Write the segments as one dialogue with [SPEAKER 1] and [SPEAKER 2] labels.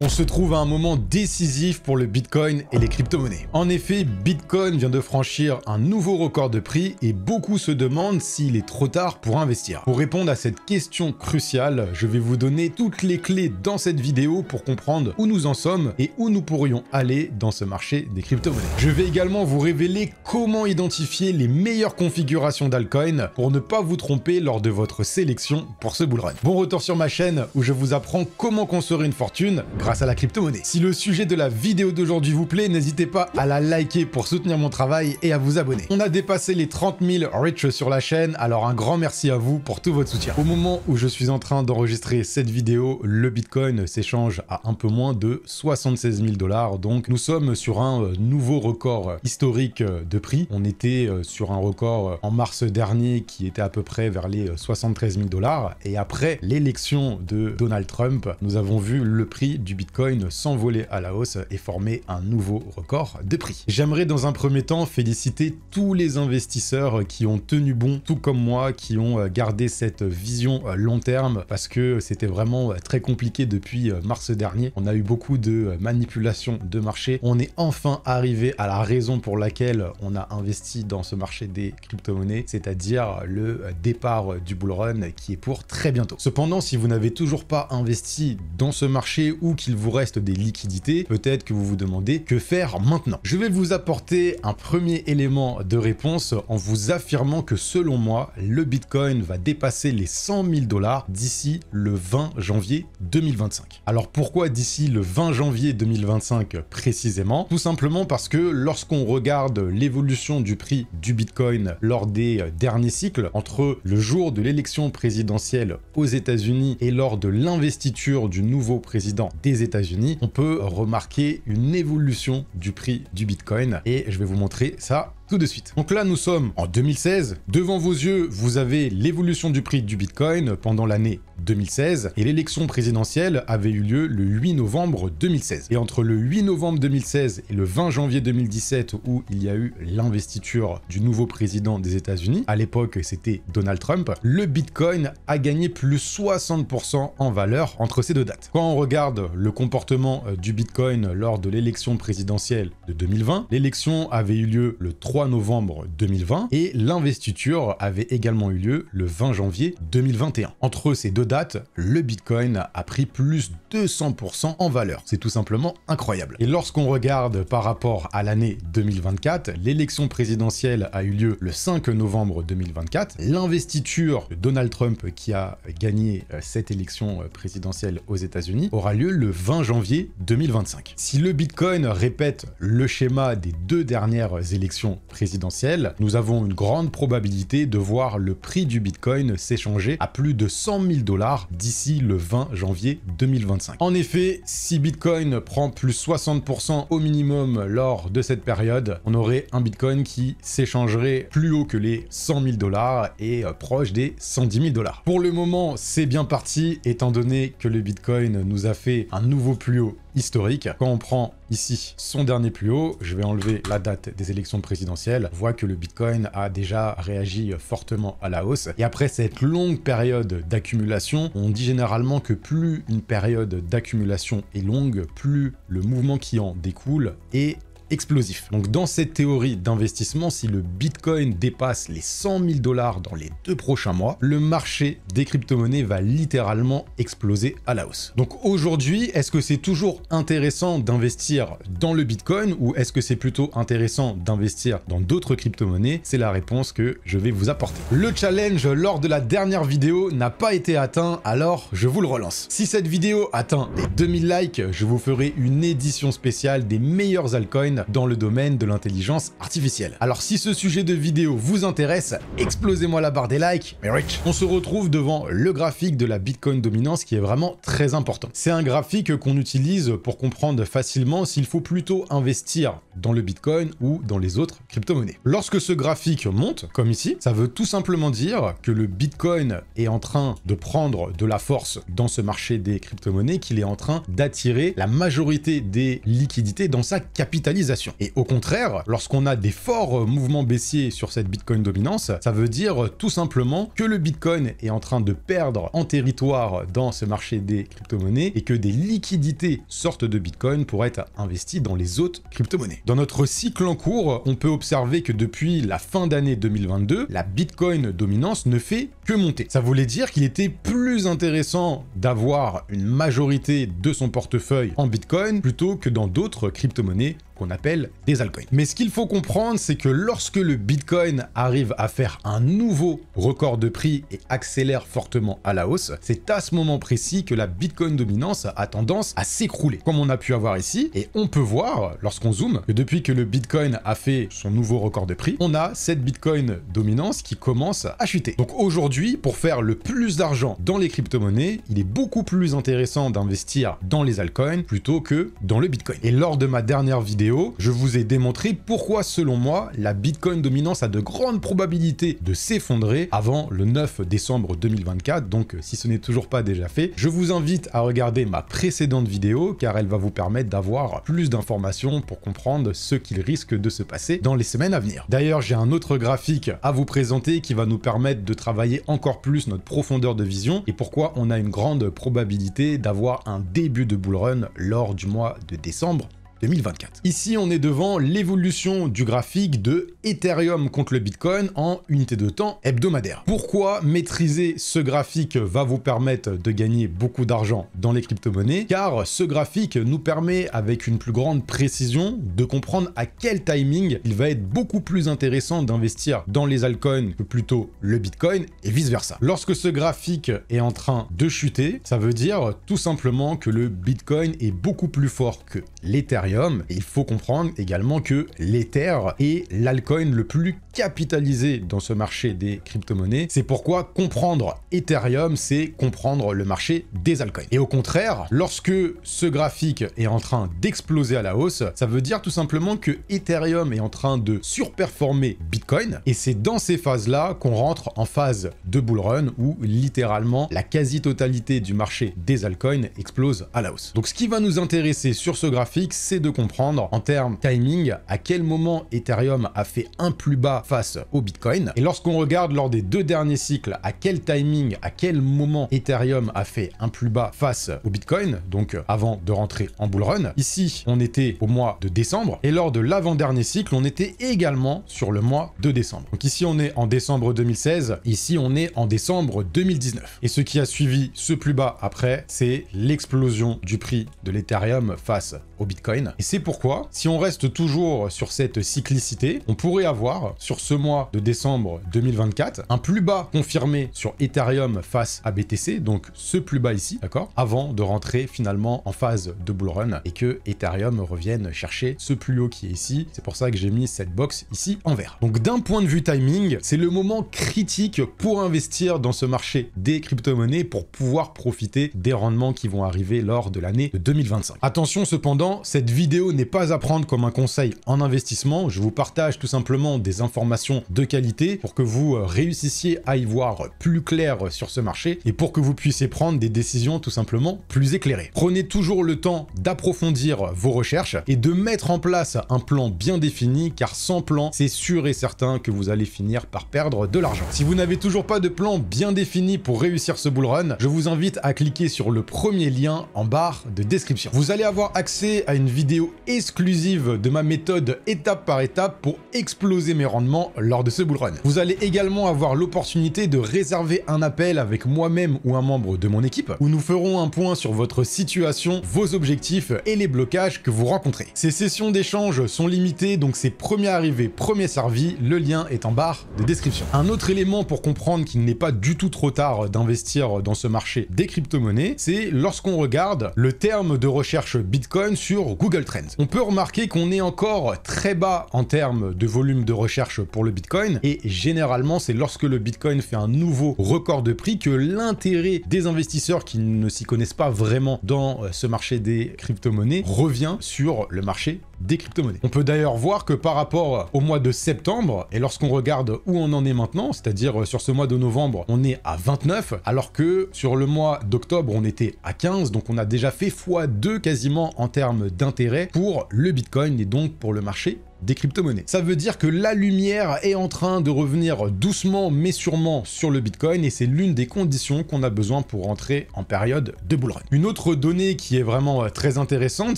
[SPEAKER 1] On se trouve à un moment décisif pour le Bitcoin et les crypto-monnaies. En effet, Bitcoin vient de franchir un nouveau record de prix et beaucoup se demandent s'il est trop tard pour investir. Pour répondre à cette question cruciale, je vais vous donner toutes les clés dans cette vidéo pour comprendre où nous en sommes et où nous pourrions aller dans ce marché des crypto-monnaies. Je vais également vous révéler comment identifier les meilleures configurations d'altcoin pour ne pas vous tromper lors de votre sélection pour ce bull run. Bon retour sur ma chaîne où je vous apprends comment construire une fortune grâce à la crypto-monnaie. Si le sujet de la vidéo d'aujourd'hui vous plaît, n'hésitez pas à la liker pour soutenir mon travail et à vous abonner. On a dépassé les 30 000 reach sur la chaîne, alors un grand merci à vous pour tout votre soutien. Au moment où je suis en train d'enregistrer cette vidéo, le Bitcoin s'échange à un peu moins de 76 000 $, donc nous sommes sur un nouveau record historique de prix. On était sur un record en mars dernier qui était à peu près vers les 73 000 $, et après l'élection de Donald Trump, nous avons vu le prix du Bitcoin s'envoler à la hausse et former un nouveau record de prix. J'aimerais dans un premier temps féliciter tous les investisseurs qui ont tenu bon, tout comme moi, qui ont gardé cette vision long terme, parce que c'était vraiment très compliqué depuis mars dernier. On a eu beaucoup de manipulations de marché. On est enfin arrivé à la raison pour laquelle on a investi dans ce marché des crypto-monnaies, c'est-à-dire le départ du bull run qui est pour très bientôt. Cependant, si vous n'avez toujours pas investi dans ce marché ou qu'il vous reste des liquidités, peut-être que vous vous demandez que faire maintenant. Je vais vous apporter un premier élément de réponse en vous affirmant que selon moi, le Bitcoin va dépasser les 100 000 $ d'ici le 20 janvier 2025. Alors pourquoi d'ici le 20 janvier 2025 précisément? Tout simplement parce que lorsqu'on regarde l'évolution du prix du Bitcoin lors des derniers cycles, entre le jour de l'élection présidentielle aux États-Unis et lors de l'investiture du nouveau président des États-Unis, on peut remarquer une évolution du prix du Bitcoin et je vais vous montrer ça tout de suite. Donc là, nous sommes en 2016. Devant vos yeux, vous avez l'évolution du prix du Bitcoin pendant l'année 2016 et l'élection présidentielle avait eu lieu le 8 novembre 2016. Et entre le 8 novembre 2016 et le 20 janvier 2017 où il y a eu l'investiture du nouveau président des États-Unis, à l'époque c'était Donald Trump, le Bitcoin a gagné plus 60% en valeur entre ces deux dates. Quand on regarde le comportement du Bitcoin lors de l'élection présidentielle de 2020, l'élection avait eu lieu le 3 novembre 2020 et l'investiture avait également eu lieu le 20 janvier 2021. Entre ces deux dates, le Bitcoin a pris plus de 200% en valeur. C'est tout simplement incroyable. Et lorsqu'on regarde par rapport à l'année 2024, l'élection présidentielle a eu lieu le 5 novembre 2024. L'investiture de Donald Trump qui a gagné cette élection présidentielle aux États-Unis aura lieu le 20 janvier 2025. Si le Bitcoin répète le schéma des deux dernières élections présidentielle, nous avons une grande probabilité de voir le prix du Bitcoin s'échanger à plus de 100 000 $ d'ici le 20 janvier 2025. En effet, si Bitcoin prend plus 60% au minimum lors de cette période, on aurait un Bitcoin qui s'échangerait plus haut que les 100 000 $ et proche des 110 000 $. Pour le moment, c'est bien parti, étant donné que le Bitcoin nous a fait un nouveau plus haut historique. Quand on prend ici son dernier plus haut, je vais enlever la date des élections présidentielles, on voit que le Bitcoin a déjà réagi fortement à la hausse. Et après cette longue période d'accumulation, on dit généralement que plus une période d'accumulation est longue, plus le mouvement qui en découle est explosif. Donc dans cette théorie d'investissement, si le Bitcoin dépasse les 100 000 $ dans les 2 prochains mois, le marché des crypto-monnaies va littéralement exploser à la hausse. Donc aujourd'hui, est-ce que c'est toujours intéressant d'investir dans le Bitcoin ou est-ce que c'est plutôt intéressant d'investir dans d'autres crypto-monnaies? C'est la réponse que je vais vous apporter. Le challenge lors de la dernière vidéo n'a pas été atteint, alors je vous le relance. Si cette vidéo atteint les 2000 likes, je vous ferai une édition spéciale des meilleurs altcoins dans le domaine de l'intelligence artificielle. Alors si ce sujet de vidéo vous intéresse, explosez-moi la barre des likes, mais rich. On se retrouve devant le graphique de la Bitcoin dominance qui est vraiment très important. C'est un graphique qu'on utilise pour comprendre facilement s'il faut plutôt investir dans le Bitcoin ou dans les autres crypto-monnaies. Lorsque ce graphique monte, comme ici, ça veut tout simplement dire que le Bitcoin est en train de prendre de la force dans ce marché des crypto-monnaies, qu'il est en train d'attirer la majorité des liquidités dans sa capitalisation. stabilisation. Et au contraire, lorsqu'on a des forts mouvements baissiers sur cette Bitcoin dominance, ça veut dire tout simplement que le Bitcoin est en train de perdre en territoire dans ce marché des crypto-monnaies et que des liquidités sortent de Bitcoin pour être investies dans les autres crypto-monnaies. Dans notre cycle en cours, on peut observer que depuis la fin d'année 2022, la Bitcoin dominance ne fait que monter. Ça voulait dire qu'il était plus intéressant d'avoir une majorité de son portefeuille en Bitcoin plutôt que dans d'autres crypto-monnaies qu'on appelle des altcoins. Mais ce qu'il faut comprendre, c'est que lorsque le Bitcoin arrive à faire un nouveau record de prix et accélère fortement à la hausse, c'est à ce moment précis que la Bitcoin dominance a tendance à s'écrouler, comme on a pu avoir ici, et on peut voir, lorsqu'on zoome, que depuis que le Bitcoin a fait son nouveau record de prix, on a cette Bitcoin dominance qui commence à chuter. Donc aujourd'hui, pour faire le plus d'argent dans les crypto-monnaies, il est beaucoup plus intéressant d'investir dans les altcoins plutôt que dans le Bitcoin. Et lors de ma dernière vidéo, je vous ai démontré pourquoi, selon moi, la Bitcoin dominance a de grandes probabilités de s'effondrer avant le 9 décembre 2024. Donc, si ce n'est toujours pas déjà fait, je vous invite à regarder ma précédente vidéo car elle va vous permettre d'avoir plus d'informations pour comprendre ce qu'il risque de se passer dans les semaines à venir. D'ailleurs, j'ai un autre graphique à vous présenter qui va nous permettre de travailler encore plus notre profondeur de vision et pourquoi on a une grande probabilité d'avoir un début de bull run lors du mois de décembre 2024. Ici, on est devant l'évolution du graphique de Ethereum contre le Bitcoin en unité de temps hebdomadaire. Pourquoi maîtriser ce graphique va vous permettre de gagner beaucoup d'argent dans les crypto-monnaies? Car ce graphique nous permet, avec une plus grande précision, de comprendre à quel timing il va être beaucoup plus intéressant d'investir dans les altcoins que plutôt le Bitcoin et vice-versa. Lorsque ce graphique est en train de chuter, ça veut dire tout simplement que le Bitcoin est beaucoup plus fort que l'Ethereum. Et il faut comprendre également que l'Ether est l'altcoin le plus capitalisé dans ce marché des crypto-monnaies. C'est pourquoi comprendre Ethereum, c'est comprendre le marché des altcoins. Et au contraire, lorsque ce graphique est en train d'exploser à la hausse, ça veut dire tout simplement que Ethereum est en train de surperformer Bitcoin. Et c'est dans ces phases-là qu'on rentre en phase de bull run où littéralement la quasi-totalité du marché des altcoins explose à la hausse. Donc ce qui va nous intéresser sur ce graphique, c'est de comprendre en termes timing à quel moment Ethereum a fait un plus bas face au Bitcoin. Et lorsqu'on regarde lors des deux derniers cycles à quel timing, à quel moment Ethereum a fait un plus bas face au Bitcoin, donc avant de rentrer en bull run, ici on était au mois de décembre et lors de l'avant-dernier cycle on était également sur le mois de décembre. Donc ici on est en décembre 2016, ici on est en décembre 2019. Et ce qui a suivi ce plus bas après, c'est l'explosion du prix de l'Ethereum face au Bitcoin. Et c'est pourquoi, si on reste toujours sur cette cyclicité, on pourrait avoir, sur ce mois de décembre 2024, un plus bas confirmé sur Ethereum face à BTC, donc ce plus bas ici, d'accord, avant de rentrer finalement en phase de bull run et que Ethereum revienne chercher ce plus haut qui est ici. C'est pour ça que j'ai mis cette box ici en vert. Donc d'un point de vue timing, c'est le moment critique pour investir dans ce marché des crypto-monnaies pour pouvoir profiter des rendements qui vont arriver lors de l'année de 2025. Attention cependant, cette vidéo n'est pas à prendre comme un conseil en investissement. Je vous partage tout simplement des informations de qualité pour que vous réussissiez à y voir plus clair sur ce marché et pour que vous puissiez prendre des décisions tout simplement plus éclairées. Prenez toujours le temps d'approfondir vos recherches et de mettre en place un plan bien défini car sans plan, c'est sûr et certain que vous allez finir par perdre de l'argent. Si vous n'avez toujours pas de plan bien défini pour réussir ce bull run, je vous invite à cliquer sur le premier lien en barre de description. Vous allez avoir accès à une vidéo exclusive de ma méthode étape par étape pour exploser mes rendements lors de ce bull run. Vous allez également avoir l'opportunité de réserver un appel avec moi-même ou un membre de mon équipe où nous ferons un point sur votre situation, vos objectifs et les blocages que vous rencontrez. Ces sessions d'échange sont limitées, donc c'est premier arrivé, premier servi. Le lien est en barre de description. Un autre élément pour comprendre qu'il n'est pas du tout trop tard d'investir dans ce marché des crypto-monnaies, c'est lorsqu'on regarde le terme de recherche Bitcoin sur Google Trends. On peut remarquer qu'on est encore très bas en termes de volume de recherche pour le Bitcoin et généralement c'est lorsque le Bitcoin fait un nouveau record de prix que l'intérêt des investisseurs qui ne s'y connaissent pas vraiment dans ce marché des crypto-monnaies revient sur le marché des crypto-monnaies. On peut d'ailleurs voir que par rapport au mois de septembre, et lorsqu'on regarde où on en est maintenant, c'est-à-dire sur ce mois de novembre, on est à 29, alors que sur le mois d'octobre, on était à 15, donc on a déjà fait x2 quasiment en termes d'intérêt pour le Bitcoin et donc pour le marché des crypto-monnaies. Ça veut dire que la lumière est en train de revenir doucement mais sûrement sur le Bitcoin et c'est l'une des conditions qu'on a besoin pour rentrer en période de bull run. Une autre donnée qui est vraiment très intéressante,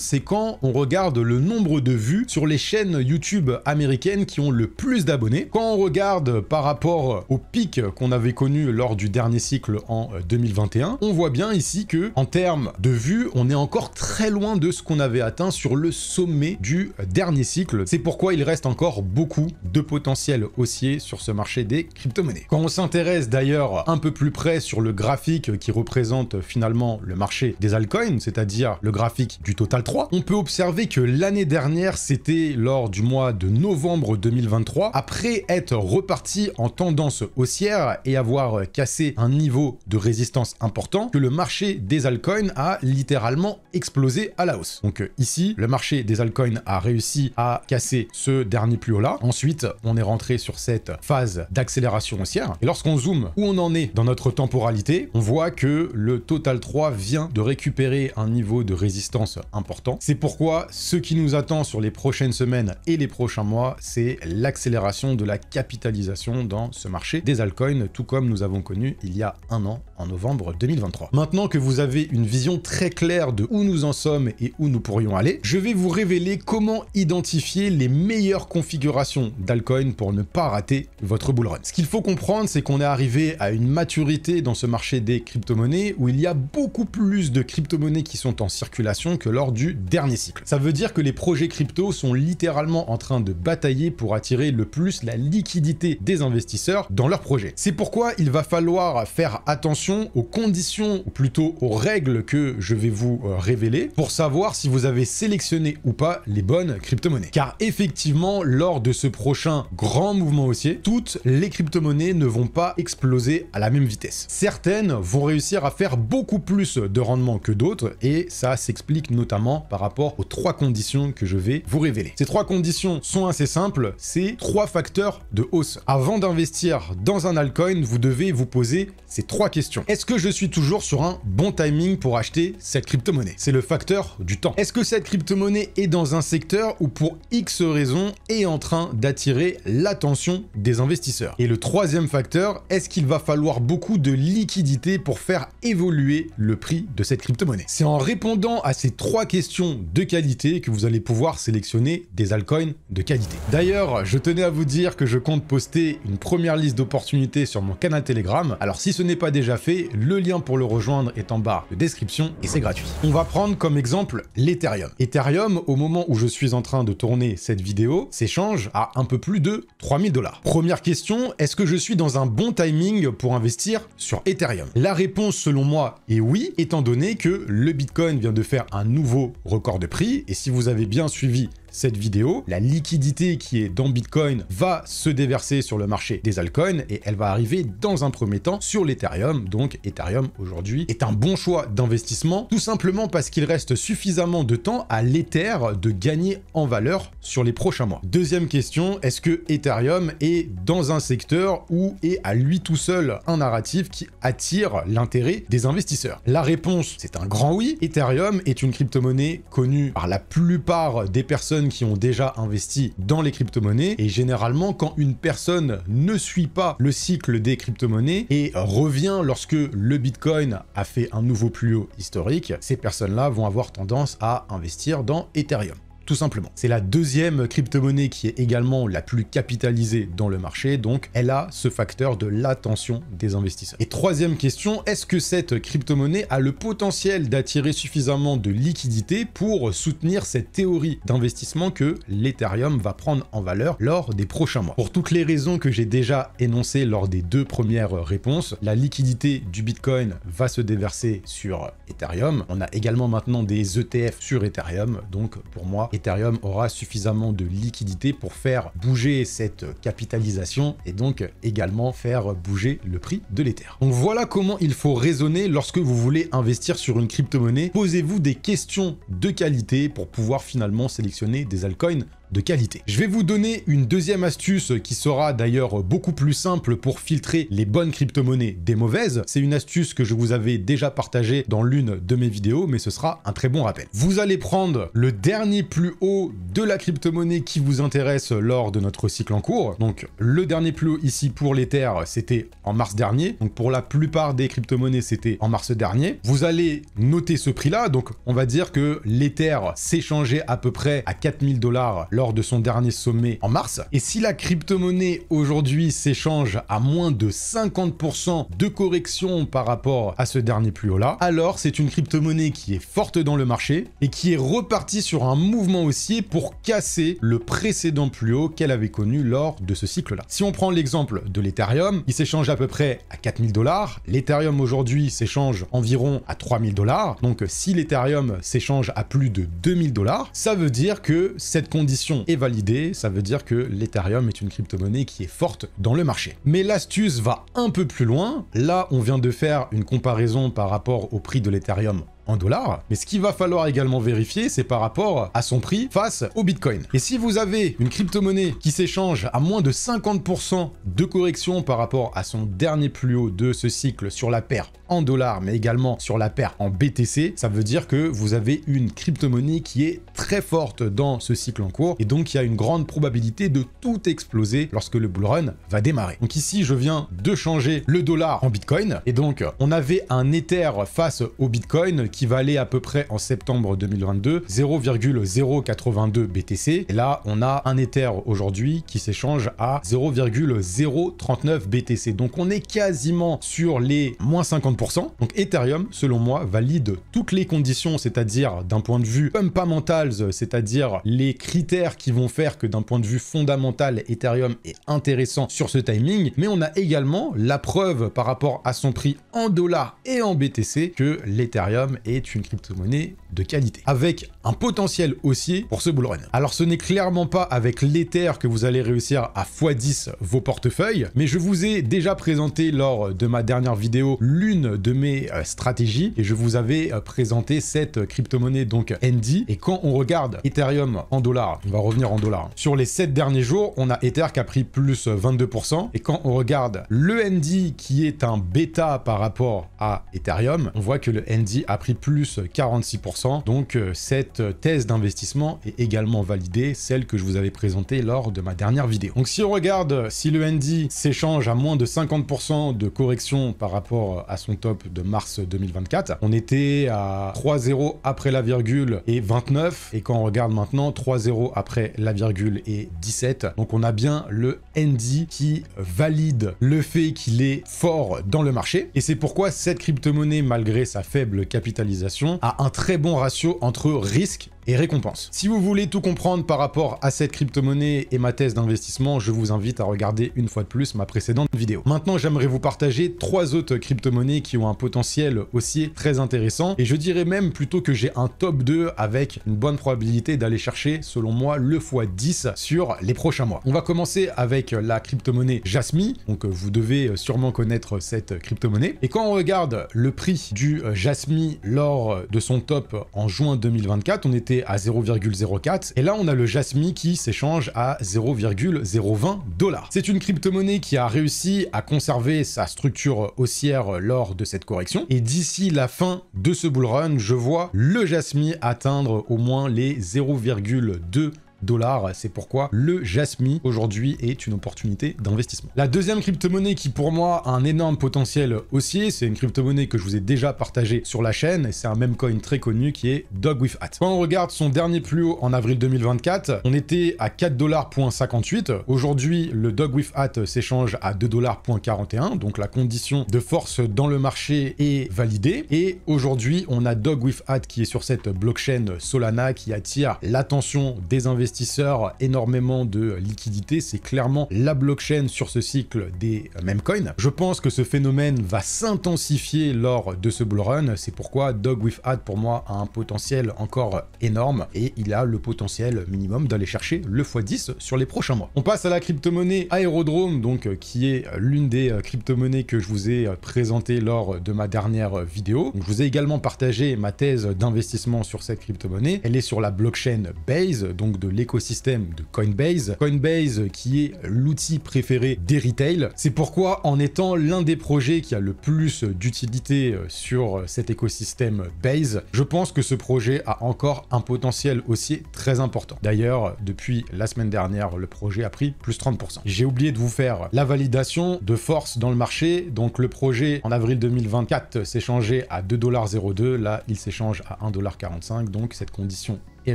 [SPEAKER 1] c'est quand on regarde le nombre de vues sur les chaînes YouTube américaines qui ont le plus d'abonnés. Quand on regarde par rapport au pic qu'on avait connu lors du dernier cycle en 2021, on voit bien ici que en termes de vues, on est encore très loin de ce qu'on avait atteint sur le sommet du dernier cycle. C'est pourquoi il reste encore beaucoup de potentiel haussier sur ce marché des crypto-monnaies. Quand on s'intéresse d'ailleurs un peu plus près sur le graphique qui représente finalement le marché des altcoins, c'est-à-dire le graphique du Total 3, on peut observer que l'année dernière, c'était lors du mois de novembre 2023, après être reparti en tendance haussière et avoir cassé un niveau de résistance important, que le marché des altcoins a littéralement explosé à la hausse. Donc ici, le marché des altcoins a réussi à casser ce dernier plus haut là. Ensuite, on est rentré sur cette phase d'accélération haussière. Et lorsqu'on zoome où on en est dans notre temporalité, on voit que le Total 3 vient de récupérer un niveau de résistance important. C'est pourquoi ce qui nous attend sur les prochaines semaines et les prochains mois, c'est l'accélération de la capitalisation dans ce marché des altcoins, tout comme nous avons connu il y a un an, en novembre 2023. Maintenant que vous avez une vision très claire de où nous en sommes et où nous pourrions aller, je vais vous révéler comment identifier les meilleures configurations d'altcoin pour ne pas rater votre bull run. Ce qu'il faut comprendre, c'est qu'on est arrivé à une maturité dans ce marché des crypto-monnaies où il y a beaucoup plus de crypto-monnaies qui sont en circulation que lors du dernier cycle. Ça veut dire que les projets crypto sont littéralement en train de batailler pour attirer le plus la liquidité des investisseurs dans leurs projets. C'est pourquoi il va falloir faire attention aux conditions, ou plutôt aux règles que je vais vous révéler pour savoir si vous avez sélectionné ou pas les bonnes crypto-monnaies. Car effectivement, lors de ce prochain grand mouvement haussier, toutes les crypto-monnaies ne vont pas exploser à la même vitesse. Certaines vont réussir à faire beaucoup plus de rendement que d'autres et ça s'explique notamment par rapport aux trois conditions que je vais vous révéler. Ces trois conditions sont assez simples, c'est trois facteurs de hausse. Avant d'investir dans un altcoin, vous devez vous poser ces trois questions. Est-ce que je suis toujours sur un bon timing pour acheter cette crypto-monnaie? C'est le facteur du temps. Est-ce que cette crypto-monnaie est dans un secteur où pour X raisons est en train d'attirer l'attention des investisseurs? Et le troisième facteur, est-ce qu'il va falloir beaucoup de liquidité pour faire évoluer le prix de cette crypto-monnaie? C'est en répondant à ces trois questions de qualité que vous allez pouvoir sélectionner des altcoins de qualité. D'ailleurs, je tenais à vous dire que je compte poster une première liste d'opportunités sur mon canal Telegram. Alors si ce n'est pas déjà fait, le lien pour le rejoindre est en barre de description et c'est gratuit. On va prendre comme exemple l'Ethereum. Ethereum, au moment où je suis en train de tourner cette vidéo, s'échange à un peu plus de 3000 $. Première question, est-ce que je suis dans un bon timing pour investir sur Ethereum? La réponse selon moi est oui, étant donné que le Bitcoin vient de faire un nouveau record de prix et si vous avez bien suivi cette vidéo, la liquidité qui est dans Bitcoin va se déverser sur le marché des altcoins et elle va arriver dans un premier temps sur l'Ethereum. Donc Ethereum aujourd'hui est un bon choix d'investissement tout simplement parce qu'il reste suffisamment de temps à l'Ether de gagner en valeur sur les prochains mois. Deuxième question, est-ce que Ethereum est dans un secteur où est à lui tout seul un narratif qui attire l'intérêt des investisseurs? La réponse, c'est un grand oui. Ethereum est une crypto-monnaie connue par la plupart des personnes qui ont déjà investi dans les crypto-monnaies et généralement quand une personne ne suit pas le cycle des crypto-monnaies et revient lorsque le Bitcoin a fait un nouveau plus haut historique, ces personnes-là vont avoir tendance à investir dans Ethereum. Tout simplement. C'est la deuxième crypto-monnaie qui est également la plus capitalisée dans le marché, donc elle a ce facteur de l'attention des investisseurs. Et troisième question, est-ce que cette crypto-monnaie a le potentiel d'attirer suffisamment de liquidité pour soutenir cette théorie d'investissement que l'Ethereum va prendre en valeur lors des prochains mois? Pour toutes les raisons que j'ai déjà énoncées lors des deux premières réponses, la liquidité du Bitcoin va se déverser sur Ethereum. On a également maintenant des ETF sur Ethereum, donc pour moi, Ethereum aura suffisamment de liquidité pour faire bouger cette capitalisation et donc également faire bouger le prix de l'Ether. Donc voilà comment il faut raisonner lorsque vous voulez investir sur une crypto-monnaie. Posez-vous des questions de qualité pour pouvoir finalement sélectionner des altcoins de qualité. Je vais vous donner une deuxième astuce qui sera d'ailleurs beaucoup plus simple pour filtrer les bonnes crypto-monnaies des mauvaises. C'est une astuce que je vous avais déjà partagée dans l'une de mes vidéos, mais ce sera un très bon rappel. Vous allez prendre le dernier plus haut de la crypto-monnaie qui vous intéresse lors de notre cycle en cours. Donc le dernier plus haut ici pour l'Ether, c'était en mars dernier. Donc pour la plupart des crypto-monnaies, c'était en mars dernier. Vous allez noter ce prix-là. Donc on va dire que l'Ether s'échangeait à peu près à 4000 $ lors de son dernier sommet en mars. Et si la crypto-monnaie aujourd'hui s'échange à moins de 50% de correction par rapport à ce dernier plus haut là, alors c'est une crypto-monnaie qui est forte dans le marché et qui est repartie sur un mouvement haussier pour casser le précédent plus haut qu'elle avait connu lors de ce cycle-là. Si on prend l'exemple de l'Ethereum, il s'échange à peu près à 4000 $. L'Ethereum aujourd'hui s'échange environ à 3000 $. Donc si l'Ethereum s'échange à plus de 2000 $, ça veut dire que cette condition est validée, ça veut dire que l'Ethereum est une crypto-monnaie qui est forte dans le marché. Mais l'astuce va un peu plus loin. Là, on vient de faire une comparaison par rapport au prix de l'Ethereum en dollars, mais ce qu'il va falloir également vérifier, c'est par rapport à son prix face au Bitcoin. Et si vous avez une crypto-monnaie qui s'échange à moins de 50% de correction par rapport à son dernier plus haut de ce cycle sur la paire en dollars, mais également sur la paire en BTC, ça veut dire que vous avez une crypto-monnaie qui est très forte dans ce cycle en cours, et donc il y a une grande probabilité de tout exploser lorsque le bull run va démarrer. Donc ici, je viens de changer le dollar en Bitcoin, et donc on avait un Ether face au Bitcoin qui valait à peu près en septembre 2022 0,082 BTC. Et là, on a un Ether aujourd'hui qui s'échange à 0,039 BTC. Donc on est quasiment sur les moins 50%. Donc Ethereum, selon moi, valide toutes les conditions, c'est-à-dire d'un point de vue fundamentals, c'est-à-dire les critères qui vont faire que d'un point de vue fondamental, Ethereum est intéressant sur ce timing. Mais on a également la preuve par rapport à son prix en dollars et en BTC que l'Ethereum est une crypto-monnaie de qualité, avec un potentiel haussier pour ce bull run. Alors ce n'est clairement pas avec l'Ether que vous allez réussir à x10 vos portefeuilles, mais je vous ai déjà présenté lors de ma dernière vidéo l'une de mes stratégies, et je vous avais présenté cette crypto-monnaie donc ND, et quand on regarde Ethereum en dollars, on va revenir en dollars, sur les 7 derniers jours, on a Ether qui a pris plus 22%, et quand on regarde le ND qui est un bêta par rapport à Ethereum, on voit que le ND a pris plus 46%. Donc cette thèse d'investissement est également validée, celle que je vous avais présentée lors de ma dernière vidéo. Donc si on regarde, si le ND s'échange à moins de 50% de correction par rapport à son top de mars 2024, on était à 3,0 après la virgule et 29, et quand on regarde maintenant 3,0 après la virgule et 17, donc on a bien le ND qui valide le fait qu'il est fort dans le marché, et c'est pourquoi cette crypto-monnaie, malgré sa faible capitalisation, a un très bon ratio entre risque et récompense. Si vous voulez tout comprendre par rapport à cette crypto-monnaie et ma thèse d'investissement, je vous invite à regarder une fois de plus ma précédente vidéo. Maintenant, j'aimerais vous partager 3 autres crypto-monnaies qui ont un potentiel haussier très intéressant, et je dirais même plutôt que j'ai un top 2 avec une bonne probabilité d'aller chercher, selon moi, le x10 sur les prochains mois. On va commencer avec la crypto-monnaie Jasmy, donc vous devez sûrement connaître cette crypto-monnaie, et quand on regarde le prix du Jasmy lors de son top en juin 2024, on était à 0,04, et là on a le Jasmy qui s'échange à 0,020 $. C'est une crypto-monnaie qui a réussi à conserver sa structure haussière lors de cette correction, et d'ici la fin de ce bull run, je vois le Jasmy atteindre au moins les 0,2 $. C'est pourquoi le Jasmy aujourd'hui est une opportunité d'investissement. La deuxième crypto-monnaie qui pour moi a un énorme potentiel haussier, c'est une crypto-monnaie que je vous ai déjà partagée sur la chaîne, et c'est un meme coin très connu qui est Dog with Hat. Quand on regarde son dernier plus haut en avril 2024, on était à 4,58 $. Aujourd'hui, le Dog with Hat s'échange à 2,41 $, donc la condition de force dans le marché est validée, et aujourd'hui on a Dog with Hat qui est sur cette blockchain Solana qui attire l'attention des investisseurs investisseurs énormément de liquidités. C'est clairement la blockchain sur ce cycle des meme coins. Je pense que ce phénomène va s'intensifier lors de ce bull run. C'est pourquoi Dog with Ad pour moi a un potentiel encore énorme et il a le potentiel minimum d'aller chercher le x10 sur les prochains mois. On passe à la crypto-monnaie Aerodrome, donc qui est l'une des crypto-monnaies que je vous ai présentées lors de ma dernière vidéo. Donc, je vous ai également partagé ma thèse d'investissement sur cette crypto-monnaie. Elle est sur la blockchain Base, donc de l'écosystème de Coinbase. Coinbase qui est l'outil préféré des retail. C'est pourquoi en étant l'un des projets qui a le plus d'utilité sur cet écosystème Base, je pense que ce projet a encore un potentiel haussier très important. D'ailleurs, depuis la semaine dernière, le projet a pris plus 30%. J'ai oublié de vous faire la validation de force dans le marché. Donc le projet en avril 2024 s'échangeait à 2,02 $. Là, il s'échange à 1,45 $. Donc cette condition est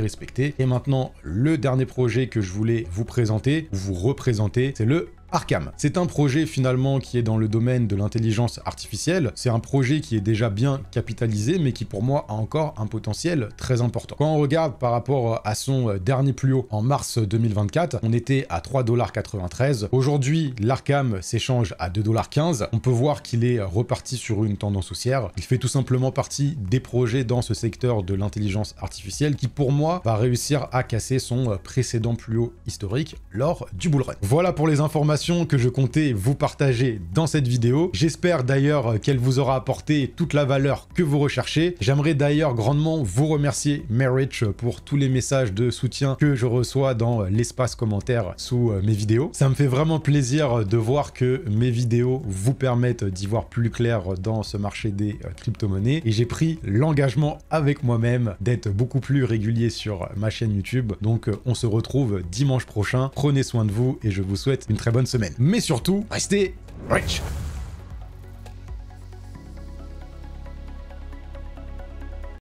[SPEAKER 1] respectée. Et maintenant, le dernier projet que je voulais vous présenter, ou vous représenter, c'est le Arkham. C'est un projet finalement qui est dans le domaine de l'intelligence artificielle. C'est un projet qui est déjà bien capitalisé, mais qui pour moi a encore un potentiel très important. Quand on regarde par rapport à son dernier plus haut en mars 2024, on était à 3,93 $. Aujourd'hui, l'Arkham s'échange à 2,15 $. On peut voir qu'il est reparti sur une tendance haussière. Il fait tout simplement partie des projets dans ce secteur de l'intelligence artificielle qui pour moi va réussir à casser son précédent plus haut historique lors du bull run. Voilà pour les informations que je comptais vous partager dans cette vidéo. J'espère d'ailleurs qu'elle vous aura apporté toute la valeur que vous recherchez. J'aimerais d'ailleurs grandement vous remercier, Merich, pour tous les messages de soutien que je reçois dans l'espace commentaire sous mes vidéos. Ça me fait vraiment plaisir de voir que mes vidéos vous permettent d'y voir plus clair dans ce marché des crypto-monnaies et j'ai pris l'engagement avec moi-même d'être beaucoup plus régulier sur ma chaîne YouTube. Donc on se retrouve dimanche prochain. Prenez soin de vous et je vous souhaite une très bonne semaine. Mais surtout, restez rich!